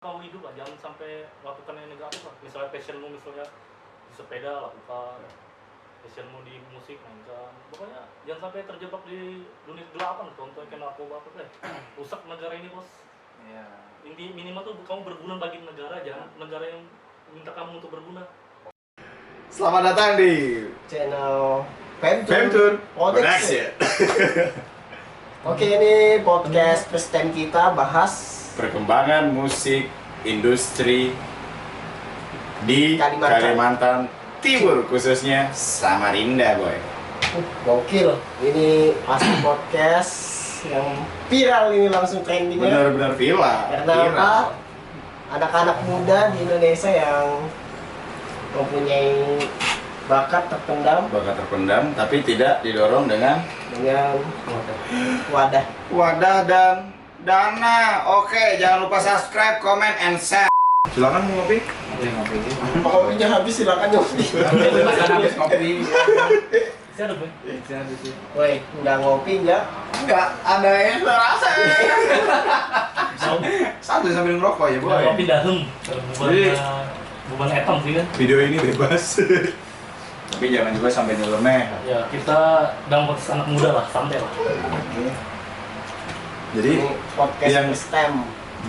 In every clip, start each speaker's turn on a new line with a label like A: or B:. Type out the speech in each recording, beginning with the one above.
A: kamu hidup lah, jangan sampai lakukan yang negatif lah. Misalnya passionmu misalnya di sepeda lakukan, passionmu di musik mainkan. Pokoknya jangan sampai terjebak di dunia kegelapan. Contohnya kayak narkoba apa deh. Rusak negara ini bos.
B: Iya.
A: Inti minimal tuh kamu berguna bagi negara, jangan negara yang minta kamu untuk berguna.
C: Selamat datang di
D: channel
C: Femtour
D: Production. Oke, ini podcast first time kita bahas
C: perkembangan musik industri di Kalimantan Timur, khususnya Samarinda, boy.
D: gokil. Ini pasti podcast yang viral ini, langsung trending ya.
C: Benar-benar viral.
D: Karena apa? Anak-anak muda di Indonesia yang mempunyai bakat terpendam
C: tapi tidak didorong dengan wadah dan dana. Oke, jangan lupa subscribe, comment, and share. Silakan mau ngopi.
D: Kopinya habis, silakan nyopi.
B: Habis kopi.
A: Saya ada boy.
D: Woi, nggak ngopi nggak?
C: Enggak, ada yang terasa. Satu sambil ngerokok ya, boy.
A: Kopi dahem. Beban etam sih kan.
C: Video ini bebas. Tapi jangan juga sampai nyeleneh.
A: Ya kita dalam konteks anak muda lah, santai lah.
C: Jadi
D: Ini podcast
C: yang
D: STEM.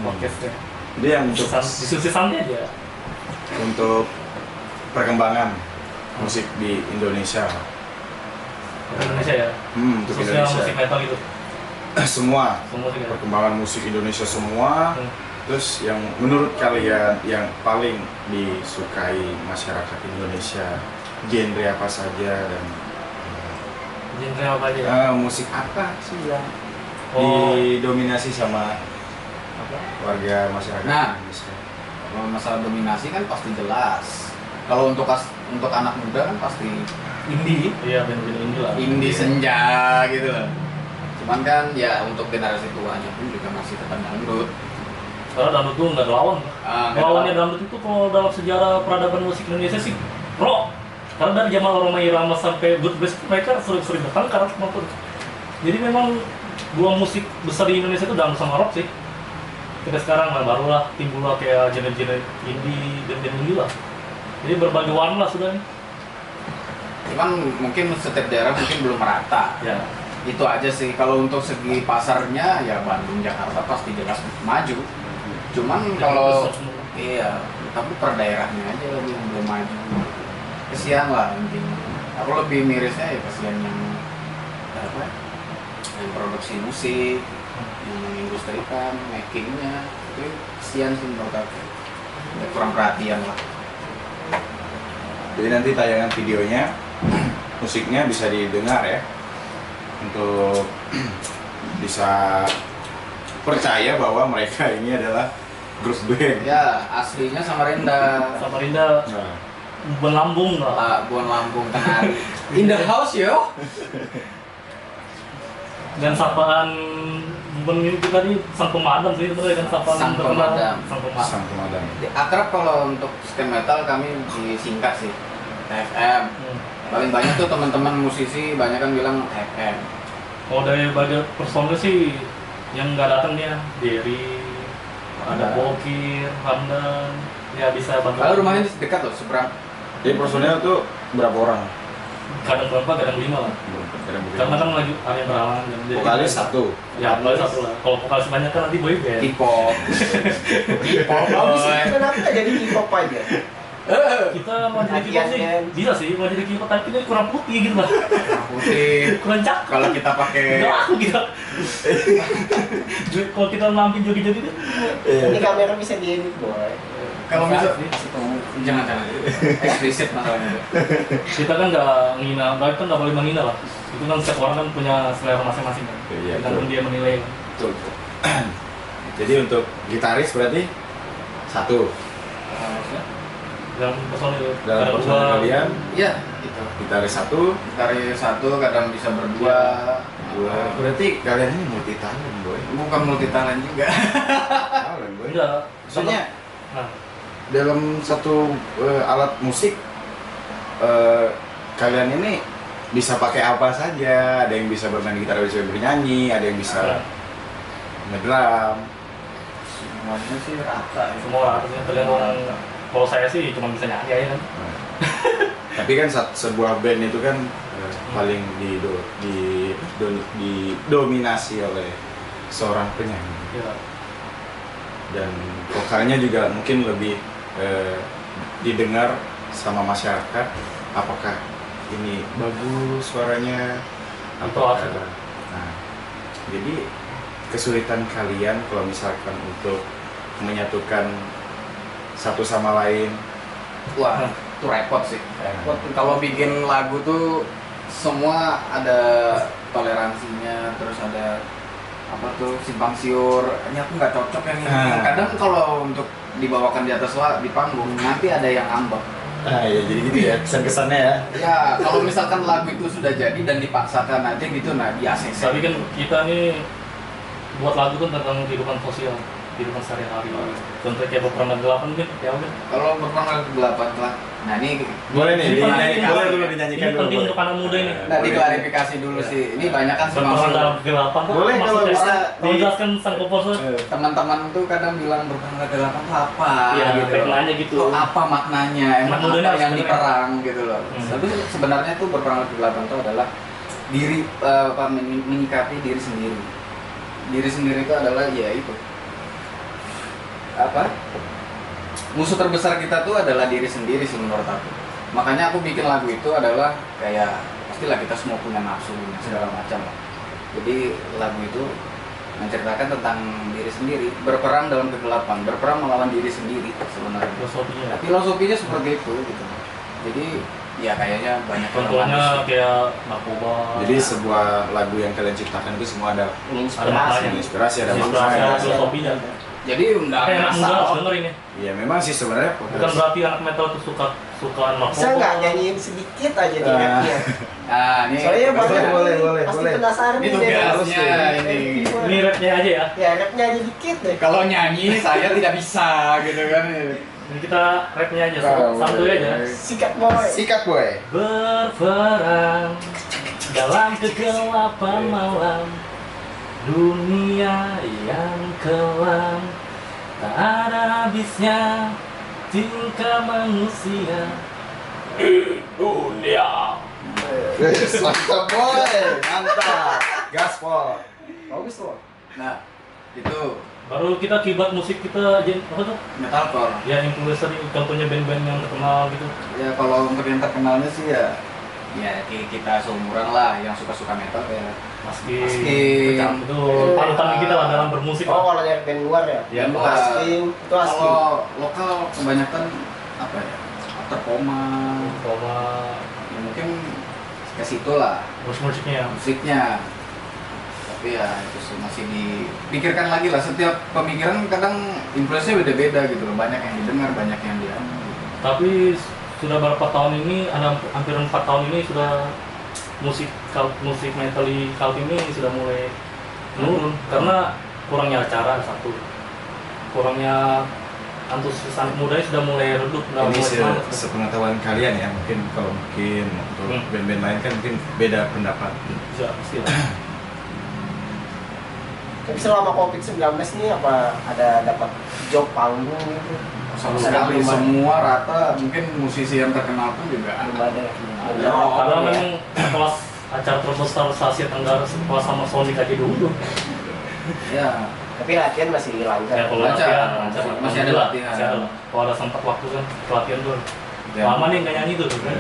A: Podcastnya.
C: Jadi yang untuk
A: Diskusi santai aja.
C: untuk perkembangan musik di Indonesia.
A: Indonesia ya.
C: Untuk
A: Khususnya
C: Indonesia.
A: musik metal gitu.
C: Semua
A: Semua sih kan.
C: perkembangan musik Indonesia semua. Terus yang menurut kalian yang paling disukai masyarakat Indonesia, genre apa saja dan
A: Genre apa aja?
C: musik apa sih yang
A: Oh.
C: didominasi sama warga masyarakat
B: Nah.
C: Indonesia?
B: Kalau masalah dominasi kan pasti jelas. Kalau untuk anak muda kan pasti indie,
A: Iya, band-band indie lah.
B: indie senja gitu loh. Cuman kan ya untuk generasi tuanya pun juga masih tetap dangdut.
A: Karena dangdut tuh nggak ada lawan. Lawannya
B: Nggak
A: dangdut itu kalau dalam sejarah peradaban musik Indonesia sih rock. Karena dari zaman Rhoma Irama sampai Good Bless mereka sering bertengkar nonton. Jadi memang dua musik besar di Indonesia itu dangdut sama rock sih. Kita sekarang lah barulah timbullah kayak genre-genre indie, band-band indie lah. Jadi berbagai warna lah sudah nih.
B: Cuman mungkin setiap daerah mungkin belum merata.
A: Ya.
B: Itu aja sih. Kalau untuk segi pasarnya ya Bandung, Jakarta pasti jelas maju. Cuman kalau iya, tapi per daerahnya aja yang belum maju. Kesian lah intinya. Aku lebih mirisnya ya kesian yang apa? Yang produksi musik, yang mengindustrikan, makingnya, itu kesian sih menurut aku. Ya, kurang perhatian lah.
C: Jadi nanti tayangan videonya musiknya bisa didengar ya, untuk bisa percaya bahwa mereka ini adalah grup band.
B: Ya aslinya Samarinda.
A: Samarinda
C: Nah,
A: Buan Lambung lah.
B: Pak Buan Lampung Tenari. In the house yo.
A: Dan sapaan Buan itu tadi sang pemadam sih, itu kan sapaan
B: Sang
A: terkenal.
B: pemadam.
A: Sang pemadam.
C: sang pemadam.
B: Akrab kalau untuk skena metal kami disingkat sih TFM. Paling banyak tuh teman-teman musisi banyak kan bilang TFM.
A: Kalau dari bagian personil sih yang nggak datang dia Derry, ada Bokir, Hamdan, ya bisa bantu.
B: Kalau rumahnya dekat loh, seberang.
C: Jadi personel tuh berapa orang?
A: Kadang berapa, kadang 5 lah. Karena kan lagi ada yang berhalangan. Jadi
C: Vokalis satu.
A: Ya, vokalis satu lah. Kalau vokalis banyak kan nanti boy band.
B: K-pop. K-pop.
D: Bagus sih,
B: boy.
D: kenapa nggak jadi K-pop aja?
A: Kita mau jadi K-pop sih, bisa sih mau jadi K-pop, tapi ini kurang putih gitu lah.
B: Putih.
A: Kurang cakep.
B: Kalau kita pakai
A: Nggak aku gitu. Kalau kita nampil joget-joget itu
D: Ini kamera bisa diedit, boy.
B: kalau bisa jangan eksplisit masalahnya.
A: kita kan nggak menghina, kan nggak boleh menghina lah. Itu kan setiap orang kan punya selera masing-masing kan.
C: Iya,
A: Tergantung dia menilai.
C: Betul. Jadi untuk gitaris berarti satu.
A: Dalam personil.
C: Dalam
A: ada
C: personil
A: dua.
C: kalian
B: Iya, itu.
C: gitaris satu,
B: Dari satu kadang bisa berdua.
C: dua. Berarti kalian ini multi talent, boy.
B: Bukan multi talent juga.
C: Talent, boy.
A: Enggak.
C: Maksudnya
A: Nah,
C: dalam satu alat musik kalian ini bisa pakai apa saja. Ada yang bisa bermain gitar, bisa bernyanyi, ada yang bisa ngedrum.
B: semuanya sih rata ya.
A: Semua artinya tergantung. Kalau saya sih cuma bisa nyanyi aja kan.
C: Tapi kan sebuah band itu kan paling didominasi oleh seorang penyanyi.
A: Ya.
C: Dan vokalnya juga mungkin lebih didengar sama masyarakat. Apakah ini bagus suaranya?
A: Atau apa?
C: Nah, jadi kesulitan kalian kalau misalkan untuk menyatukan satu sama lain.
B: Wah, itu repot sih. Repot. Kalau bikin lagu tuh semua ada toleransinya, terus ada apa tuh simpang siur. Ini aku nggak cocok yang ini. Kadang kalau untuk dibawakan di atas di panggung nanti ada yang ngambek.
C: Ya jadi gitu ya kesan-kesannya ya.
B: Ya, kalau misalkan lagu itu sudah jadi dan dipaksakan nanti gitu, nah di ACC.
A: Tapi kan kita nih buat lagu kan tentang kehidupan sosial, kehidupan sehari-hari. Contoh kayak Berperang Kegelapan mungkin, ya udah.
B: Kalau Berperang Kegelapan lah. Nah ini
C: Boleh nih,
A: Ini penting,
C: boleh dulu
A: Ini
C: dinyanyikan dulu.
A: penting untuk anak muda ini.
B: nah diklarifikasi dulu sih. Ini banyak kan
A: Berperang
B: semua
A: dalam kegelapan. Kok
C: Boleh kalau
A: maksudnya?
C: bisa
A: Kalau jelaskan sang komposer.
B: teman-teman tuh kadang bilang Berperang Kegelapan itu apa?
A: Iya,
B: gitu.
A: maknanya gitu.
B: Tuh apa maknanya? Emang
A: Anak muda
B: apa
A: harus
B: yang
A: bener.
B: diperang gitu loh. Tapi sebenarnya tuh Berperang Kegelapan itu adalah diri menyikapi diri sendiri. Diri sendiri itu adalah ya itu. Apa? Musuh terbesar kita tuh adalah diri sendiri sih menurut aku. Makanya aku bikin lagu itu adalah kayak pastilah kita semua punya nafsu punya segala macam lah. Jadi lagu itu menceritakan tentang diri sendiri, berperang dalam kegelapan, berperang melawan diri sendiri sebenarnya.
A: Filosofinya.
B: Nah, filosofinya seperti itu gitu. Jadi ya kayaknya banyak yang
A: Contohnya
B: romantis.
A: kayak narkoba.
C: Jadi sebuah lagu yang kalian ciptakan itu semua ada
A: Ada maknanya.
C: inspirasi, ada
A: Inspirasi,
C: maknanya.
A: ada filosofinya.
B: Jadi nggak
A: Kayak anak muda harus
B: asal.
A: denger ini.
C: Iya memang sih sebenarnya
A: Bukan berarti anak metal itu suka narkoba.
D: Bisa nggak nyanyiin sedikit aja di
C: Ah.
D: rapnya?
B: Nah, ini
D: Soalnya banyak
C: boleh,
D: pasti
C: boleh.
D: penasaran
B: Ini
D: nih
B: tugasnya ini.
A: Ini rapnya aja ya.
D: Ya rapnya aja dikit deh.
B: Kalau nyanyi saya tidak bisa gitu kan.
A: Ini kita rapnya aja,
C: Ah,
A: santuy
C: boleh.
A: aja.
D: Sikat boy.
C: Sikat boy.
A: Berperang dalam kegelapan malam, dunia yang kelam, tak ada habisnya tingkah manusia. Dunia.
C: Mantap boy, mantap. Gaspol.
D: Bagus loh.
B: Nah, itu
A: Baru kita kiblat musik kita apa tuh?
B: metalcore.
A: Ya influencer, contohnya band-band yang terkenal gitu.
B: Ya kalau untuk yang terkenalnya sih ya kita seumuran lah yang suka-suka metal kayak
A: Maski,
B: Masking.
A: itu panutan kita lah dalam bermusik.
D: Oh
A: lah.
D: kalau dari band luar ya?
A: Ya,
B: Band
A: luar.
B: luar.
D: Asking, itu asking.
B: Kalau lokal kebanyakan apa ya? After Coma.
A: Sama
B: Ya mungkin ke situ lah
A: musiknya.
B: musiknya. Tapi ya itu sih masih dipikirkan lagi lah. Setiap pemikiran kadang influence-nya beda-beda gitu loh. Banyak yang didengar, banyak yang dia.
A: Tapi sudah berapa tahun ini, ada hampir 4 tahun ini sudah musik metal di Kaltim ini sudah mulai menurun karena kurangnya acara satu, kurangnya antusias anak muda sudah mulai redup, sudah
C: Ini
A: mulai semangat.
C: sepengetahuan kalian ya, mungkin kalau mungkin untuk band-band lain kan mungkin beda pendapat.
A: Bisa pasti lah.
D: Tapi selama COVID-19 nih apa ada dapat job panggung gitu?
B: Sama sekali semua rata mungkin musisi yang terkenal pun juga
D: Belum ada.
A: Ya, karena memang kelas acara terbesar se-Asia Tenggara sekelas sama Sonic aja dulu.
B: ya
D: Tapi latihan masih lancar.
A: Ya kalau
B: Lancar.
A: lancar lah.
B: Masih ada
A: Alhamdulillah,
B: latihan.
A: masih ada lah. Kalau ada sempat waktu kan latihan tuh.
B: Ya.
A: Lama nih nggak nyanyi tuh kan.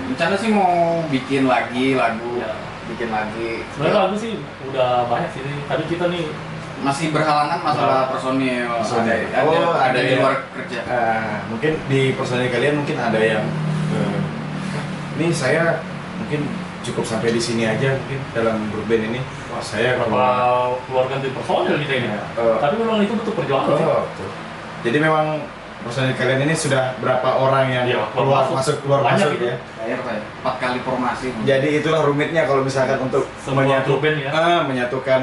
B: rencana sih mau bikin lagi lagu
A: Ya.
B: bikin lagi
A: Sebenarnya lagu sih udah banyak sih. Tadi kita nih
B: masih berhalangan masalah personil.
C: Personil.
B: Ada
C: Oh, ada
B: di
C: yang-
B: luar kerja.
C: Mungkin di personil kalian mungkin ada yang ini saya mungkin cukup sampai di sini aja mungkin dalam grup band ini. Wah, saya
A: berapa keluarga di personil kita ini. Tapi memang itu butuh perjuangan sih.
C: betul. Jadi memang personil kalian ini sudah berapa orang yang
A: Iya,
C: keluar
A: keluar
C: masuk
A: banyak
C: masuk
A: itu.
C: ya.
B: Terakhir saya 4 kali formasi.
C: Jadi itulah rumitnya kalau misalkan untuk
A: Semua grup band ya.
C: menyatukan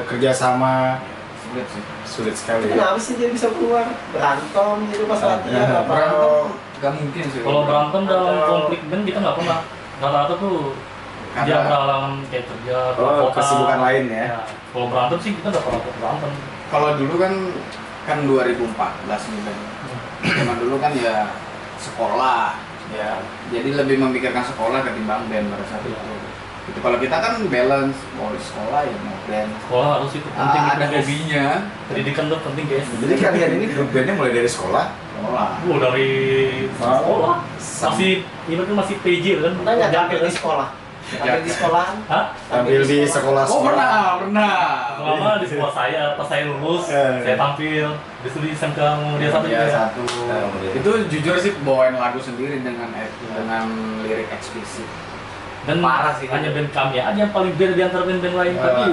C: kerjasama
B: sulit sih.
C: sulit sekali.
D: Kenapa sih dia bisa keluar berantem gitu pas latihan?
C: Ya,
D: Apa?
B: Berantem nggak mungkin sih.
A: Kalau berantem dalam
D: Atau-
A: konflik band kita nggak pernah. Rata-rata tuh dia
B: Karena-
A: berhalangan kayak kerja,
C: Oh,
A: kota.
C: kesibukan lain ya.
A: Kalau berantem sih kita nggak pernah berantem.
B: Kalau dulu kan kan 2014 nih kan. Zaman dulu kan ya sekolah, ya jadi lebih memikirkan sekolah ketimbang band pada saat itu. Gitu. Kalau kita kan balance, mau di sekolah ya mau band.
A: Sekolah harus itu penting
B: Ada
A: gitu, guys.
B: hobinya.
A: Pendidikan tuh penting guys.
C: Jadi kalian ini grup bandnya mulai dari sekolah?
B: Sekolah.
A: Dari sekolah masih ini kan masih PJ kan?
D: Pernah nggak tampil di sekolah? Tampil di sekolahan?
A: Hah?
C: Tampil di sekolah.
B: Oh pernah.
A: Selama di sekolah saya, pas saya lulus, saya tampil di studi SMK Muhammadiyah satu.
B: Ya,
A: juga.
B: satu. Itu jujur sih bawain lagu sendiri dengan lirik eksplisit.
A: Dan
B: Parah sih.
A: hanya band kami aja yang paling beda di antara band-band lain. Tapi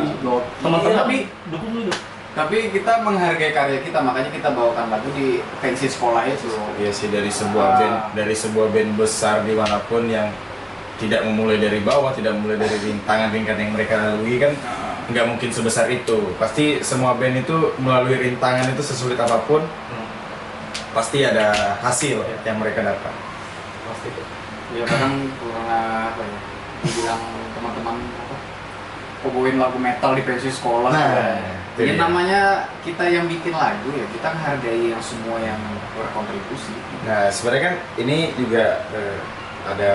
A: teman-teman
B: Tapi
A: dukung itu.
B: Tapi kita menghargai karya kita, makanya kita bawakan lagu di pensi sekolah itu.
C: Iya sih, dari sebuah band besar dimanapun yang tidak memulai dari bawah, tidak memulai dari rintangan-rintangan yang mereka lalui kan nggak mungkin sebesar itu. Pasti semua band itu melalui rintangan itu sesulit apapun pasti ada hasil yang mereka dapat.
A: Pasti itu.
B: Ya kadang kurang apa ya, dibilang teman-teman apa, bawain lagu metal di pensi sekolah.
C: Itu
B: Ya
C: dia.
B: namanya kita yang bikin lagu ya, kita menghargai yang semua yang berkontribusi.
C: Nah, sebenarnya kan ini juga ada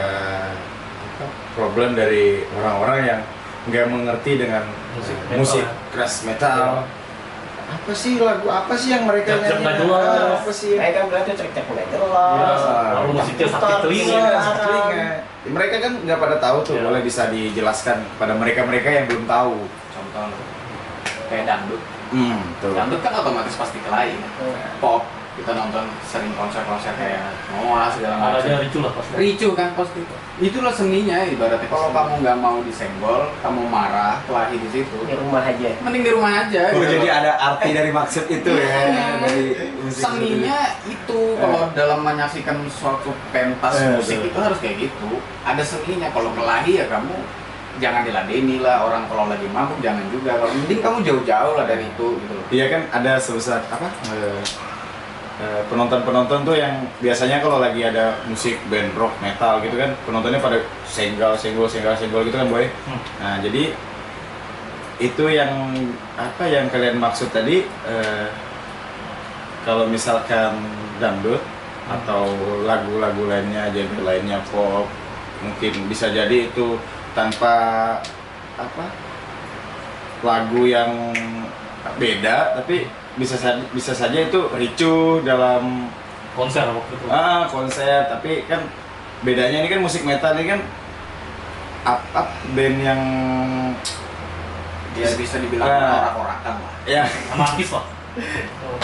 C: problem dari orang-orang yang nggak mengerti dengan musik keras metal. Apa sih lagu apa sih yang mereka
A: Jam-jam nggak
C: nyanyi?
A: jelas.
C: Apa sih?
D: Mereka berarti cek-cek nggak jelas.
A: Lalu musiknya sakit telinga.
C: Iya, telinga. Mereka kan nggak pada tahu tuh,
A: Iya.
C: boleh bisa dijelaskan pada mereka-mereka yang belum tahu.
B: Contoh kayak dangdut.
C: Tuh.
B: Dangdut kan otomatis pasti kelahi. Pop kita nonton sering konser-konser kayak Noah segala macam.
A: Ada ricu lah pasti.
B: Ricu kan pasti. Itulah seninya ibaratnya. Kalau kamu nggak mau disenggol, kamu marah, kelahi di situ.
D: Di rumah aja.
B: Mending di rumah aja.
C: Oh,
B: gitu.
C: jadi ada arti dari maksud itu ya dari musik.
B: Seninya itu kalau dalam menyaksikan suatu pentas musik
C: betul.
B: itu harus kayak gitu. Ada seninya. Kalau kelahi ya kamu jangan diladeni lah, orang kalau lagi mabuk jangan juga. Kalau mending kamu jauh-jauh lah dari itu gitu loh.
C: Iya kan ada sebesar apa? Penonton-penonton tuh yang biasanya kalau lagi ada musik band rock metal gitu kan penontonnya pada senggol gitu kan boy. Nah jadi itu yang apa yang kalian maksud tadi kalau misalkan dangdut atau lagu-lagu lainnya genre lainnya pop mungkin bisa jadi itu tanpa apa lagu yang beda tapi bisa saja itu ricu dalam
A: Konser waktu itu.
C: konser tapi kan bedanya ini kan musik metal ini kan up band yang
B: Dia bisa dibilang orak-orakan lah.
C: ya
A: Anarkis lah.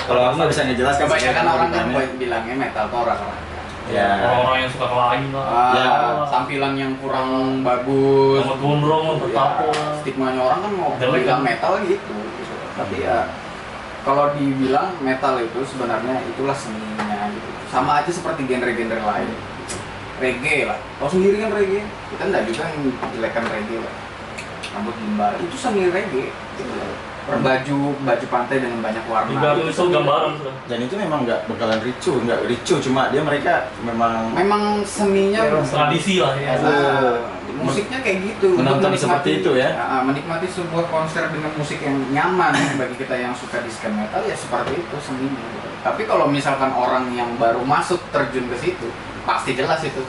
C: kalau aku nggak bisa ngejelaskan
B: Kebanyakan orang kan
C: bilangnya.
B: bilangnya metal tuh orak-orakan.
C: Ya
A: Orang-orang yang suka kelahi lah.
C: Ya.
B: Tampilan yang kurang bagus.
A: Sama gondrong, bertato.
B: Stigmanya orang kan mau
A: Jelek
B: bilang
A: kan?
B: metal gitu. Tapi ya kalau dibilang metal itu sebenarnya itulah seninya gitu. Sama aja seperti genre-genre lain. Reggae lah. Kau sendiri kan reggae. Kita enggak juga yang jelekkan reggae lah. Rambut gimbal itu seni reggae. Gitu. Baju pantai dengan banyak warna.
A: Juga itu gambaran sudah.
C: dan itu memang nggak bakalan nggak ricu cuma dia mereka
B: Memang seninya
A: Tradisi lah ya.
B: musiknya kayak gitu.
C: Menonton
B: Untuk
C: seperti itu ya.
B: menikmati sebuah konser dengan musik yang nyaman bagi kita yang suka di skena metal ya seperti itu seninya. Tapi kalau misalkan orang yang baru masuk terjun ke situ pasti jelas itu.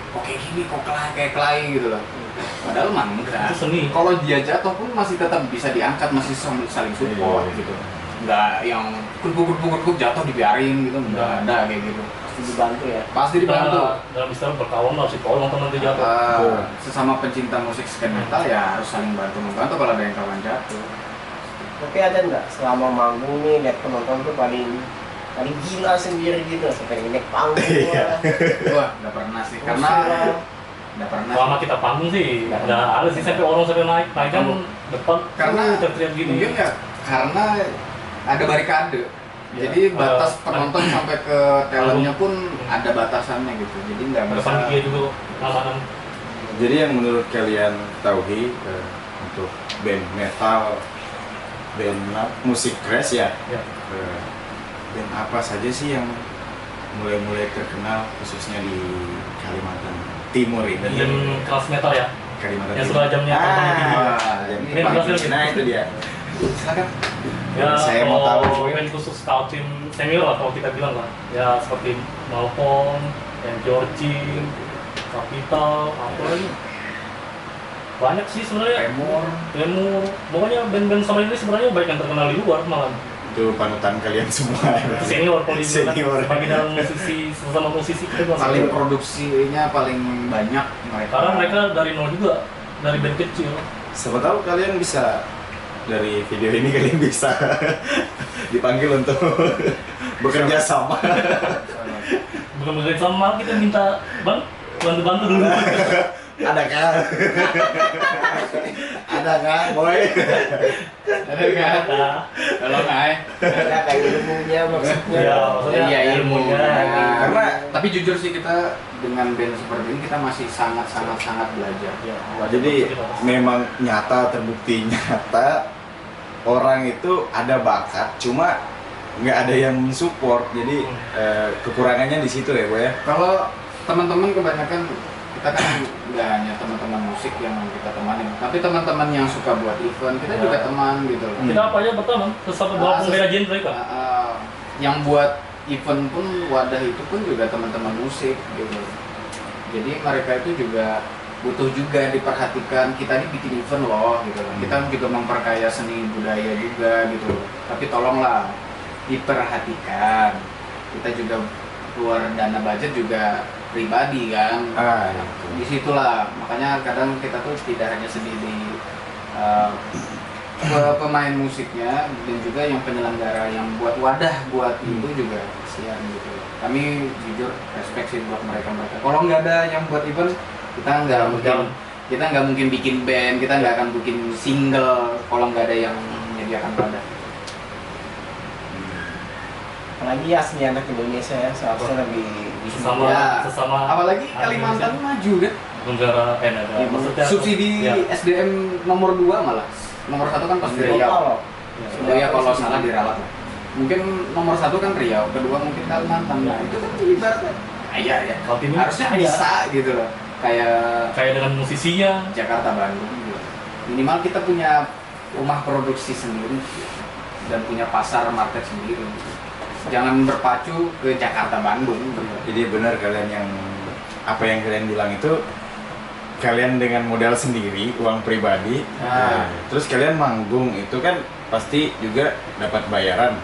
B: Kok kayak gini, kok kayak kelai gitu loh. Padahal mah enggak.
A: Itu seni.
B: Kalau dia jatuh pun masih tetap bisa diangkat, masih saling support
C: Iya.
B: gitu. Enggak yang kurkuk jatuh dibiarin gitu, enggak ada kayak gitu.
D: Pasti dibantu ya.
B: Pasti dibantu.
A: Dalam istilah berkawan lah, si tolong teman dia jatuh.
B: Sesama pencinta musik skena metal ya harus saling bantu membantu kalau ada yang kawan jatuh.
D: Tapi ada nggak selama manggung nih lihat penonton tuh paling gila sendiri gitu sampai naik panggung lah.
B: Wah, nggak pernah sih, karena nggak pernah.
A: Selama kita panggung sih, nggak ada sih sampai orang sampai naik kan depan.
B: Karena
A: teriak gini.
B: mungkin ya karena ada barikade. Jadi batas penonton sampai ke talentnya pun ada batasannya gitu. Jadi nggak
A: Ada
B: bisa.
A: panitia juga keamanan.
C: jadi yang menurut kalian ketahui untuk band metal band musik keras ya
A: Ya.
C: band apa saja sih yang mulai terkenal khususnya di Kalimantan Timur ini
A: Dan kelas metal ya.
C: Kalimantan
A: Yang
C: Timur.
A: sudah jamnya terbang tinggi.
C: Jam
A: Ini
C: pagi.
A: berhasil.
C: Nah itu dia
B: Silakan.
A: Ya,
C: Saya mau tahu.
A: kalau band khusus scouting senior lah kalau kita bilang lah. Ya seperti Malcolm, Georgie, Capital, apa lagi? Banyak sih sebenarnya. Lemur. Pokoknya band-band sama ini sebenarnya baik yang terkenal di luar malah.
C: Itu panutan kalian semua.
A: Senior kalau dibilang
C: Senior.
A: sebagai dalam musisi, sesama musisi kita bilang
B: Paling
A: senior.
B: produksinya paling banyak mereka.
A: Karena mereka dari nol juga, dari band kecil.
C: Siapa tahu kalian bisa dari video ini kalian bisa dipanggil untuk bekerja sama.
A: Bukan bekerja sama, kita minta bang bantu-bantu dulu.
C: Ada kan? Ada kan, boy?
B: Ada kan? Tolong ay.
D: Ada kayak ilmunya maksudnya.
A: Ya, maksudnya
B: Iya ilmunya.
A: ilmunya.
C: Karena-
B: tapi jujur sih kita dengan band seperti ini kita masih sangat belajar.
A: Ya,
C: Jadi memang nyata, terbukti nyata orang itu ada bakat, cuma nggak ada yang mensupport. Jadi kekurangannya di situ ya, boy ya.
B: Kalau teman-teman kebanyakan kita kan nggak hanya teman-teman musik yang kita temanin, tapi teman-teman yang suka buat event kita
A: Ya.
B: juga teman gitu loh.
A: Kita apa aja pertama, sesama walaupun beda genre kan.
B: Yang buat event pun wadah itu pun juga teman-teman musik gitu. Jadi mereka itu juga butuh juga diperhatikan. Kita ini bikin event loh gitu loh. Kita juga memperkaya seni budaya juga gitu loh. Tapi tolonglah diperhatikan. Kita juga keluar dana budget juga pribadi kan. Disitulah makanya kadang kita tuh tidak hanya sedih di pemain musiknya dan juga yang penyelenggara yang buat wadah buat itu juga kasihan gitu. Kami jujur respect sih buat mereka. Kalau nggak ada yang buat event kita nggak mungkin bikin band, kita nggak akan bikin single kalau nggak ada yang menyediakan wadah.
D: Apalagi asli anak Indonesia ya, seharusnya lebih
A: Sesama,
B: Ya.
A: sesama.
B: Apalagi Kalimantan maju kan.
A: Negara ada.
D: Ya,
A: Maksudnya
B: Subsidi
A: ya.
B: SDM nomor 2 malah. Nomor 1 kan pasti Riau.
D: lokal.
A: Ya.
B: Ya kalau salah diralat lah. Mungkin nomor 1 kan Riau, kedua mungkin Kalimantan. Nah itu kan ibaratnya kaya ya.
A: Kalau tim ini
B: Harusnya
A: kaya.
B: bisa gitu loh. Kayak
A: Kayak dengan musisinya.
B: Jakarta Bandung gitu. Minimal kita punya rumah produksi sendiri dan punya pasar market sendiri. Jangan berpacu ke Jakarta Bandung gitu.
C: Jadi benar kalian yang apa yang kalian bilang itu, kalian dengan modal sendiri, uang pribadi,
B: Nah.
C: terus kalian manggung itu kan pasti juga dapat bayaran.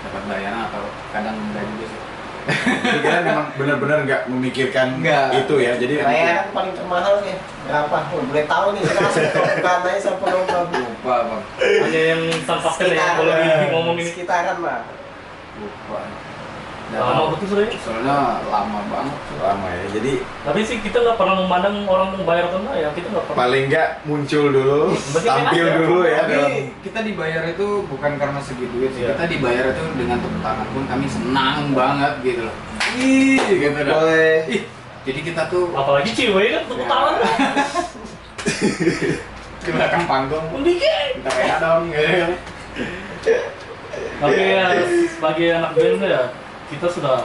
B: Dapat bayaran atau kadang enggak juga sih.
C: Jadi kalian memang benar-benar nggak memikirkan
B: Nggak.
C: itu ya. Jadi
D: Bayaran paling termahal sih berapa? Boleh tahu nih, kita langsung bukan aja sama penonton.
B: Lupa bang.
A: Hanya yang sang ya kalau ngomongin
D: sekitaran mah.
B: Lupa.
A: lama betul sudah.
B: Soalnya lama banget.
C: lama ya. Jadi
A: Tapi sih kita nggak pernah memandang orang mau bayar atau enggak ya, kita nggak pernah.
C: paling nggak muncul dulu,
A: Berarti
C: tampil
A: aja.
C: dulu ya.
B: Tapi
C: dalam-
B: kita dibayar itu bukan karena segi duit sih.
A: Iya.
B: Kita dibayar itu dengan tepuk tangan pun kami senang banget gitu loh. Ih, gitu dah.
C: Boleh.
B: Ih, jadi kita tuh
A: Apalagi cewek kan tepuk tangan.
B: di belakang panggung
A: Mendikit.
B: kita kayak dong gitu.
A: Tapi ya sebagai anak band ya kita sudah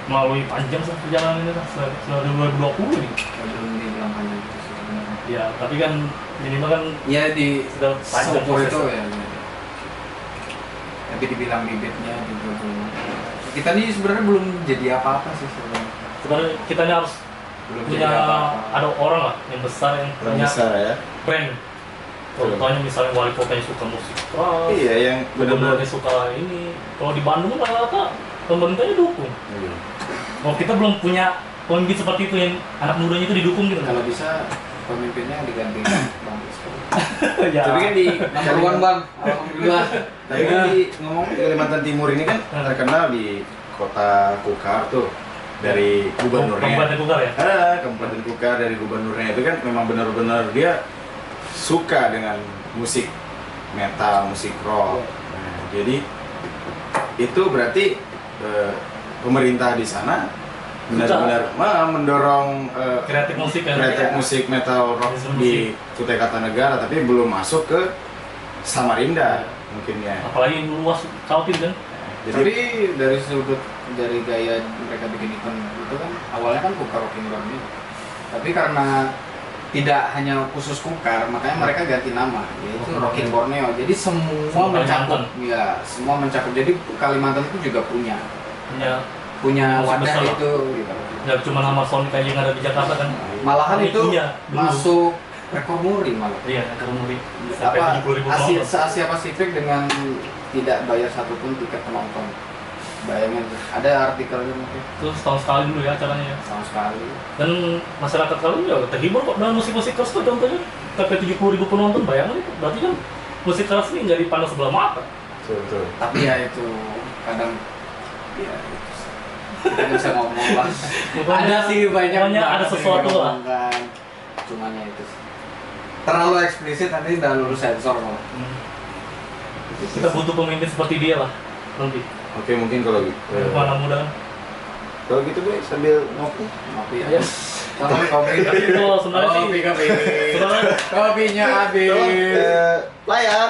A: melalui panjang perjalanan ini kan sudah 2020 nih.
B: Belum dibilang panjang gitu sih sebenarnya.
A: Ya tapi kan minimal kan
B: Ya di
A: sudah panjang
B: syukur itu
A: prosesnya.
B: ya. Gitu. Tapi dibilang bibitnya juga belum. Kita nih sebenarnya belum jadi apa-apa sih sebenarnya.
A: Sebenarnya kita ini harus
B: Belum
A: punya
B: jadi apa-apa.
A: ada orang lah yang besar yang
C: Kurang
A: punya
C: besar ya.
A: brand. Contohnya misalnya wali kotanya suka musik keras,
C: Iya, yang benar-benar.
A: gubernurnya suka ini. Kalau di Bandung rata-rata pemerintahnya dukung. Kalau kita belum punya pemimpin seperti itu yang anak mudanya itu didukung gitu.
B: Kalau bisa pemimpinnya diganti Bang Rizky.
A: ya.
C: Tapi kan di
B: Number one bang, alhamdulillah.
C: Tapi kan di ngomong Kalimantan Timur ini kan terkenal di kota Kukar tuh dari gubernurnya.
A: Kabupaten Kukar ya.
C: Kabupaten Kukar dari gubernurnya itu kan memang benar-benar dia suka dengan musik metal, musik rock. Nah, jadi itu berarti pemerintah di sana benar-benar mendorong
A: Kreatif musik kan.
C: kreatif musik metal rock di Kutai Kartanegara, tapi belum masuk ke Samarinda mungkin ya.
A: Apalagi luas Kautin kan.
C: Jadi
B: Tapi dari sudut dari gaya mereka bikin event itu kan awalnya kan buka rocking band gitu. Tapi karena tidak hanya khusus Kukar, makanya mereka ganti nama yaitu Rockin Borneo. Jadi semua
A: Semua
B: mencakup,
A: Kalimantan.
B: ya semua mencakup. Jadi Kalimantan itu juga punya
A: punya musik
B: wadah
A: besar lah.
B: itu gitu.
A: nggak cuma nama Sonic aja yang ada di Jakarta kan.
B: Malahan
A: Ini
B: itu
A: punya, dulu.
B: masuk rekor muri malah.
A: Iya, karena muri sampai
B: Apa
A: 70.000
B: Asia,
A: penonton.
B: se-Asia Pasifik dengan tidak bayar satupun tiket penonton. Bayangin tuh, ada artikelnya mungkin
A: Itu setahun sekali dulu ya acaranya ya.
B: sama sekali.
A: Dan masyarakat kali ya terhibur kok dengan musik-musik keras tuh, contohnya sampai 70.000 penonton, bayangin itu. Berarti kan musik keras ini nggak dipandang sebelah mata.
C: Betul.
B: Tapi ya itu kadang ya itu sih. Kita nggak bisa ngomong lah. Ada sih banyak
A: Pokoknya ada
B: banget
A: sesuatu
B: yang
A: lah.
B: diomongkan. Cuman ya itu sih. Terlalu eksplisit nanti udah lulus sensor malah.
A: Kita butuh pemimpin seperti dia lah nanti.
C: Oke, mungkin kalau gitu.
A: Anak muda kan.
C: Kalau gitu gue sambil ngopi.
B: Kopi ya.
A: Yes.
B: Sama kopi.
A: Tapi itu sebenarnya sih.
B: Kopi.
A: Sebenarnya
B: Kopinya habis.
D: Layar.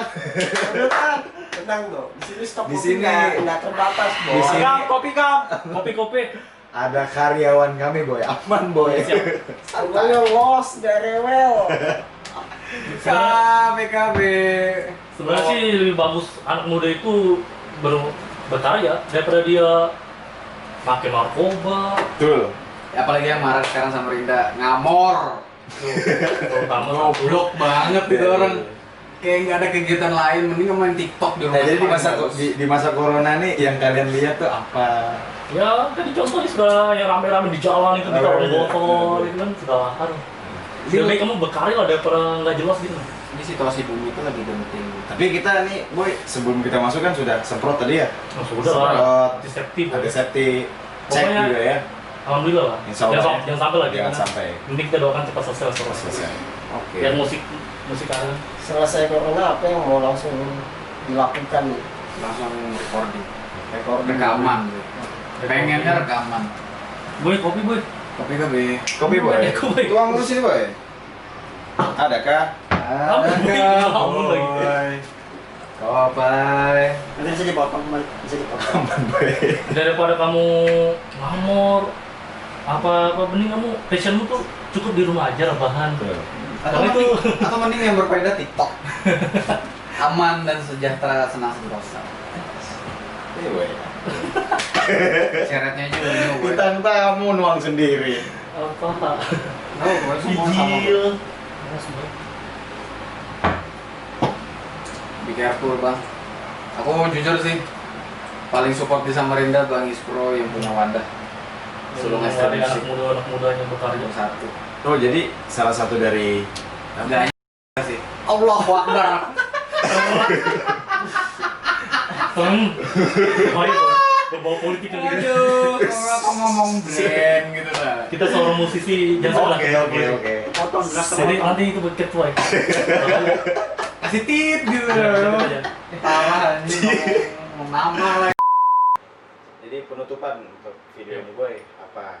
D: Udah kan. Tenang dong. Di sini stok
C: Di
D: kopi
C: sini-
D: nggak terbatas,
C: di
D: Bos.
C: sini-
A: kopi.
C: Ada karyawan kami, Boy. Aman, Boy.
A: Siap.
D: Harganya los, nggak rewel.
B: PKB.
A: Sebenarnya sih lebih bagus anak muda itu berkarya daripada dia pakai narkoba,
C: Betul.
B: Ya, apalagi yang marah sekarang sama Rinda, ngamor.
A: terutama
B: Goblok banget itu
C: Iya,
B: orang.
C: iya.
B: Kayak nggak ada kegiatan lain, mending main TikTok di rumah.
C: Nah, jadi di masa
B: Bagus.
C: di masa corona nih yang kalian lihat tuh apa?
A: Ya, tadi contohnya sudah yang rame-rame di jalan itu di
C: Oh,
A: warung
C: iya.
A: botol itu kan sudah aduh. Lebih baik kamu berkarya lah daripada nggak jelas gitu.
B: Ini situasi bumi itu lagi genting.
C: Tapi kita nih, Boy, sebelum kita masuk kan sudah semprot tadi ya.
A: Nah, sudah lah.
C: Semprot,
A: Antiseptik.
C: ada safety check
A: Pokoknya-
C: juga ya.
A: Alhamdulillah lah.
C: Insya Allah ya.
A: Jangan sampai lagi.
C: Jangan sampai
A: Ini kita doakan cepat selesai.
C: selesai. Oke.
A: Yang musik ada.
D: Selesai corona apa yang mau langsung dilakukan nih?
B: Langsung recording.
D: Recording.
B: Rekaman. Pengennya rekaman.
A: Boy, kopi boy.
B: Kopi kopi.
C: Kopi, Boy.
A: Ada kopi.
C: Tuang dulu sini, Boy. Adakah?
A: Kamu lagi.
B: Kopi.
D: Nanti bisa dipotong, bisa dipotong.
C: Aman, Boy.
A: Daripada kamu ngamor apa mending kamu passionmu tuh cukup di rumah aja rebahan.
B: Atau
A: Karena
B: mending,
A: itu-
B: atau mending yang berbeda TikTok. Aman dan sejahtera, senang sentosa.
C: Iya, Boy.
B: Syaratnya juga ini, gue.
C: Bintang tamu nuang sendiri.
A: Apa?
B: Tahu, gue semua sama.
A: Gigil.
B: Be careful bang. Aku mau jujur sih, paling support di Samarinda Bang Ispro yang punya wadah. Sulung
A: Ada anak
B: Musik
A: mudanya berkarya.
B: nomor 1.
C: Oh, jadi salah satu dari
B: Enggak sih. Allahu Akbar.
A: Baik, berbau politik kan gitu.
B: Waduh, kalau aku ngomong brand gitu lah.
A: Kita seorang musisi jangan salah.
C: Oke.
D: Potong gelas
A: Jadi nanti itu buket tuh.
B: Kasih tip gitu. Parah anjing ngomong nama lah.
C: Jadi penutupan untuk video ini, Boy, apa?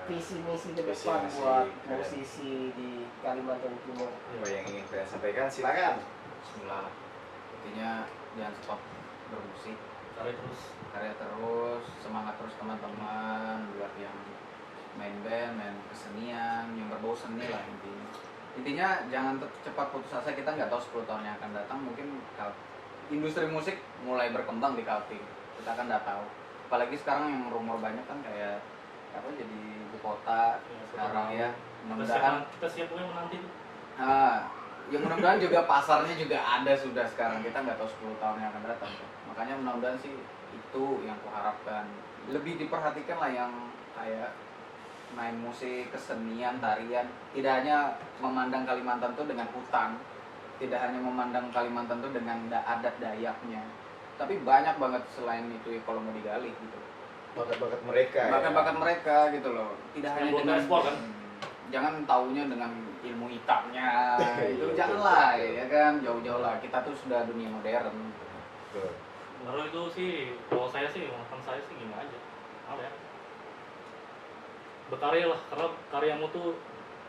D: visi misi ke
C: Visi
D: depan
C: misi
D: buat
C: kalian.
D: musisi di Kalimantan Timur.
C: Apa yang ingin kalian sampaikan? Silakan.
B: Bismillah. Intinya jangan stop bermusik,
A: Karya terus.
B: karya terus, semangat terus teman-teman buat yang main band, main kesenian, yang berbau seni lah intinya. Intinya jangan cepat putus asa, kita nggak tahu 10 tahun yang akan datang mungkin industri musik mulai berkembang di Kaltim. Kita kan nggak tahu. Apalagi sekarang yang rumor banyak kan kayak apa jadi ibu kota
A: Ya,
B: sekarang ya.
A: Kita siap pokoknya menanti tuh.
B: Nah, ya mudah-mudahan juga pasarnya juga ada sudah sekarang. Kita nggak tahu 10 tahun yang akan datang. Makanya mudah-mudahan sih itu yang kuharapkan. Lebih diperhatikan lah yang kayak main musik, kesenian, tarian. Tidak hanya memandang Kalimantan tuh dengan hutan. Tidak hanya memandang Kalimantan tuh dengan adat Dayaknya. Tapi banyak banget selain itu kalau mau digali gitu.
C: Bakat-bakat mereka.
B: Bakat-bakat mereka gitu loh. Tidak hanya
A: Yang
B: dengan
A: ekspor kan?
B: jangan taunya dengan ilmu hitamnya itu
C: Iya,
B: janganlah
C: betul.
B: ya kan jauh-jauh lah kita tuh sudah dunia modern.
C: Betul.
A: Baru itu sih, kalau saya sih, makan saya sih gini aja. Apa ya? Berkarya lah, karena karyamu tuh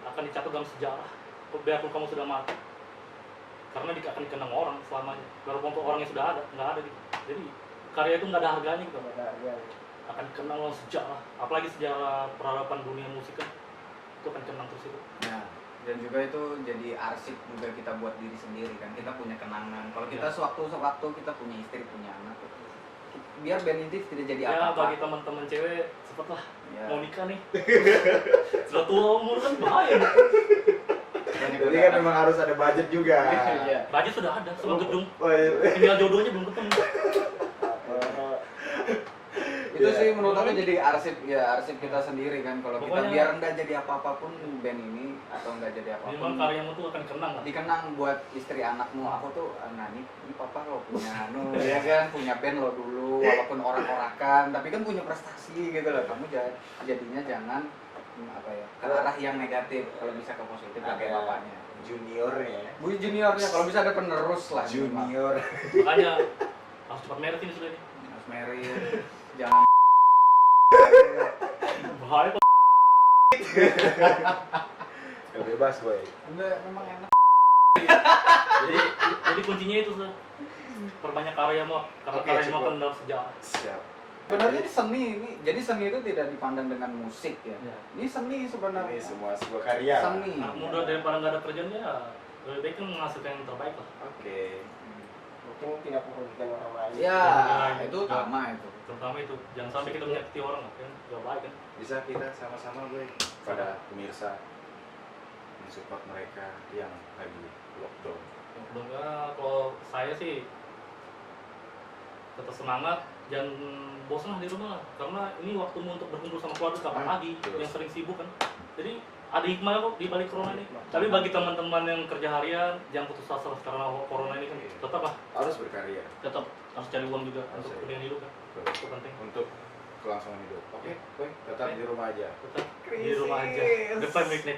A: akan dicatat dalam sejarah. Biarpun kamu sudah mati, karena akan dikenang orang selamanya. Walaupun untuk orang yang sudah ada, nggak ada gitu. Jadi karya itu nggak ada harganya gitu. Akan dikenang dalam sejarah. Apalagi sejarah peradaban dunia musik kan, itu akan dikenang terus itu.
B: Nah Dan juga itu jadi arsip juga kita buat diri sendiri kan, kita punya kenangan. Kalau kita
A: Ya.
B: sewaktu kita punya istri, punya anak, biar band ini tidak jadi
A: Ya
B: apa-apa.
A: bagi teman-teman cewek cepatlah
B: Ya.
A: mau nikah nih. Sudah tua umur kan bahaya.
C: Jadi kan memang harus ada budget juga.
B: Iya.
A: Budget sudah ada sama gedung.
C: Oh, iya.
A: Tinggal jodohnya belum ketemu.
B: Itu
C: Iya.
B: sih menurut aku jadi arsip kita sendiri kan. Kalau kita
A: Pokoknya-
B: biar enggak jadi apa-apa pun band ini atau enggak jadi
A: Memang
B: apapun.
A: karyamu tuh akan kenang lah.
B: Dikenang buat istri anakmu. Aku tuh nah ini papa lo punya ya kan, punya band lo dulu walaupun orang-orakan tapi kan punya prestasi gitu loh. Kamu jadinya jangan apa ya, ke arah yang negatif. Kalau bisa ke positif kayak
C: Ada
B: bapaknya.
C: juniornya.
B: Bu juniornya kalau bisa ada penerus lah.
C: Junior.
A: Makanya harus cepat merit ini sudah nih.
B: Harus merit. Jangan
A: Bahaya kok.
C: Ya bebas, boy.
B: enggak, memang enak.
A: Jadi kuncinya itu sih. Perbanyak karyamu, karena
C: Oke,
A: karyamu
C: cukup.
A: akan dalam sejarah.
C: Siap.
B: Sebenarnya seni ini, jadi seni itu tidak dipandang dengan musik ya.
A: Ya.
B: Ini seni sebenarnya.
C: Ini semua sebuah karya.
B: Seni.
A: Nah, mudah daripada nggak ada kerjaan ya lebih baik kan menghasilkan yang terbaik lah.
C: Oke.
D: Mungkin tidak merugikan orang lain.
B: Ya,
A: Ya,
B: itu utama itu.
A: Terutama itu, jangan sampai kita menyakiti orang kan, nggak baik kan.
C: Bisa kita sama-sama, boy, pada pemirsa mensupport mereka yang lagi lockdown.
A: Sebenarnya kalau saya sih tetap semangat, jangan bosan lah di rumah lah. Karena ini waktumu untuk berkumpul sama keluarga kapan lagi
C: Betul.
A: yang sering sibuk kan. Jadi ada hikmah kok di balik corona ini. Tapi bagi teman-teman yang kerja harian, jangan putus asa karena corona ini kan. Tetap lah,
C: Harus berkarya.
A: tetap harus cari uang juga
C: Harus
A: untuk
C: cari.
A: kepentingan hidup kan.
C: Betul.
A: Itu penting.
C: Untuk kelangsungan hidup. Oke, boy, tetap
A: Oke.
C: di rumah aja.
A: Tetap di rumah aja. Depan mic nih.